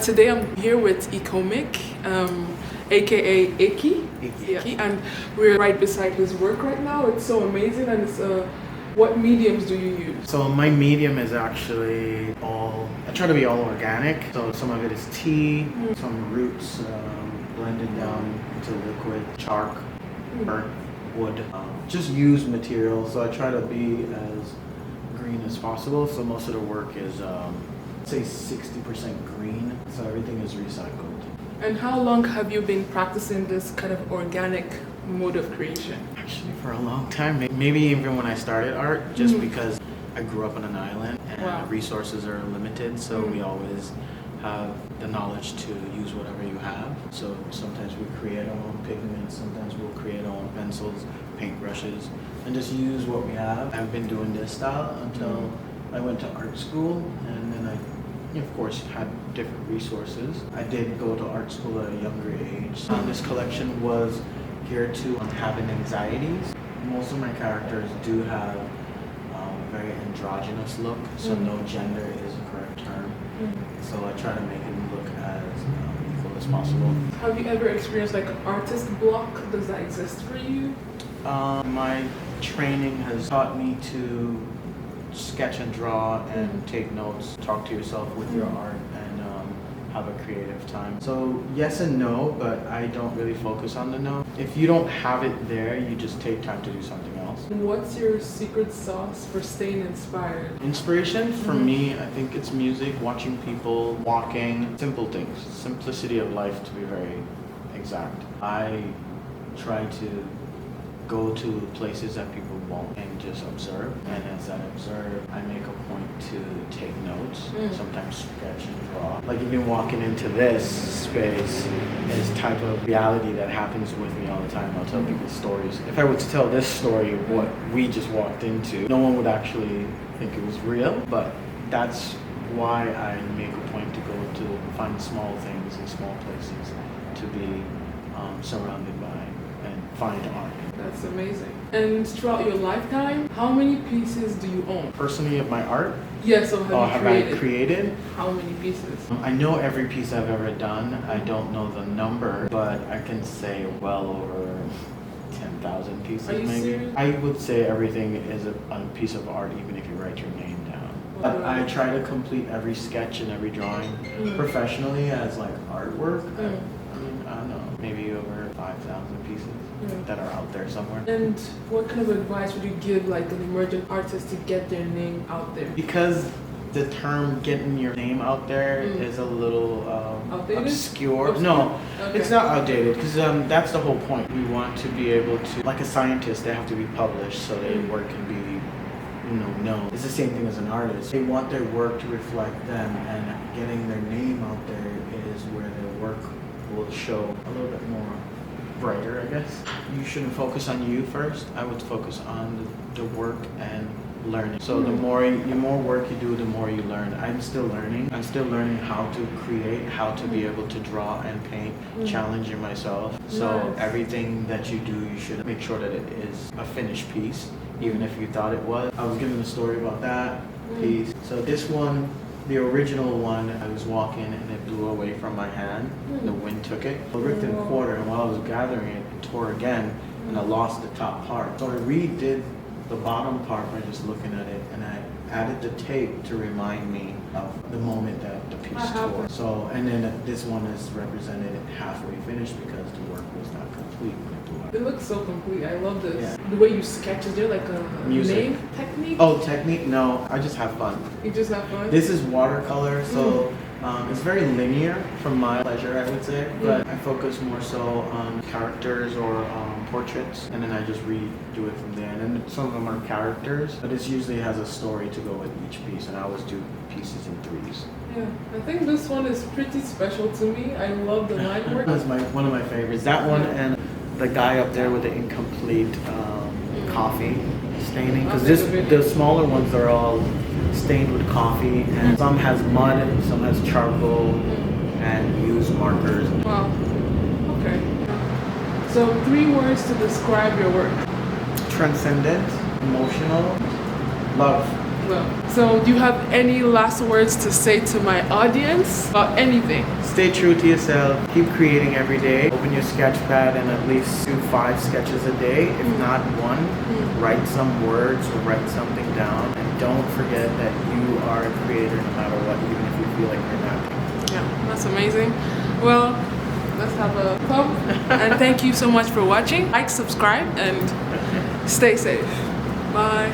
Today I'm here with IICKOMIQUE, aka Icky, and we're right beside his work right now. It's so amazing. And it's what mediums do you use? So my medium is actually I try to be all organic. So some of it is tea, some roots blended down into liquid, chalk, burnt wood. Just use materials. So I try to be as green as possible. So most of the work is say 60% green. So everything is recycled. And how long have you been practicing this kind of organic mode of creation? Actually, for a long time. Maybe even when I started art, just because I grew up on an island and resources are limited, so we always have the knowledge to use whatever you have. So sometimes we create our own pigments, sometimes we'll create our own pencils, paintbrushes, and just use what we have. I've been doing this style until I went to art school, and then I of course had different resources. I did go to art school at a younger age. This collection was geared to having anxieties. Most of my characters do have a very androgynous look, so no gender is the correct term. So I try to make them look as equal as possible. Have you ever experienced like an artist block? Does that exist for you? My training has taught me to sketch and draw and take notes, talk to yourself with your art, and have a creative time. So yes and no, but I don't really focus on the no. If you don't have it there, you just take time to do something else. What's your secret sauce for staying inspired? Inspiration for me, I think it's music, watching people, walking, simple things, simplicity of life, to be very exact. I try to go to places that people won't and just observe, and as I observe, I make a point to take notes, sometimes sketch and draw. Like even walking into this space is type of reality that happens with me all the time. I'll tell people stories. If I were to tell this story of what we just walked into, no one would actually think it was real, but that's why I make a point to go to find small things in small places to be surrounded by and find art. That's amazing. And throughout your lifetime, how many pieces do you own? Personally, of my art? Yes, so have I created? How many pieces? I know every piece I've ever done. I don't know the number, but I can say well over 10,000 pieces. Are you maybe. serious? I would say everything is a piece of art, even if you write your name down. But I try to complete every sketch and every drawing professionally as like artwork. I don't know, maybe over 5,000 pieces that are out there somewhere. And what kind of advice would you give like an emerging artist to get their name out there? Because the term getting your name out there is a little obscure. No, it's not outdated, because that's the whole point. We want to be able to, like a scientist, they have to be published so their work can be known. It's the same thing as an artist. They want their work to reflect them, and getting their name out there is where their work will show a little bit more brighter, I guess. You shouldn't focus on you first. I would focus on the work and learning. So the more work you do, the more you learn. I'm still learning. I'm still learning how to create, how to be able to draw and paint, challenging myself. So everything that you do, you should make sure that it is a finished piece, even if you thought it was. I was given a story about that piece. So this one, the original one, I was walking and it blew away from my hand. The wind took it. I ripped it a quarter, and while I was gathering it, it tore again, and I lost the top part. So I redid the bottom part by just looking at it, and I added the tape to remind me of the moment that the piece tore. So, and then this one is represented halfway finished because the work was not complete when it blew out. It looks so complete. I love this. Yeah. The way you sketch, is there like a name technique? Oh, technique? No, I just have fun. You just have fun? This is watercolor, so it's very linear for my pleasure, I would say, but I focus more so on characters or portraits, and then I just redo it from there. And then some of them are characters, but it usually has a story to go with each piece, and I always do pieces in threes. Yeah, I think this one is pretty special to me. I love the line work. That's one of my favorites. That one and the guy up there with the incomplete coffee staining, because the smaller ones are all stained with coffee, and some has mud, some has charcoal, and used markers. Wow. Okay. So 3 words to describe your work. Transcendent, emotional, love. Well, so do you have any last words to say to my audience about anything? Stay true to yourself. Keep creating every day. Open your sketch pad and at least do 5 sketches a day, if not one. Write some words or write something down. And don't forget that you are a creator no matter what, even if you feel like you're not. Yeah, that's amazing. Well, let's have a pump. And thank you so much for watching. Like, subscribe, and stay safe. Bye.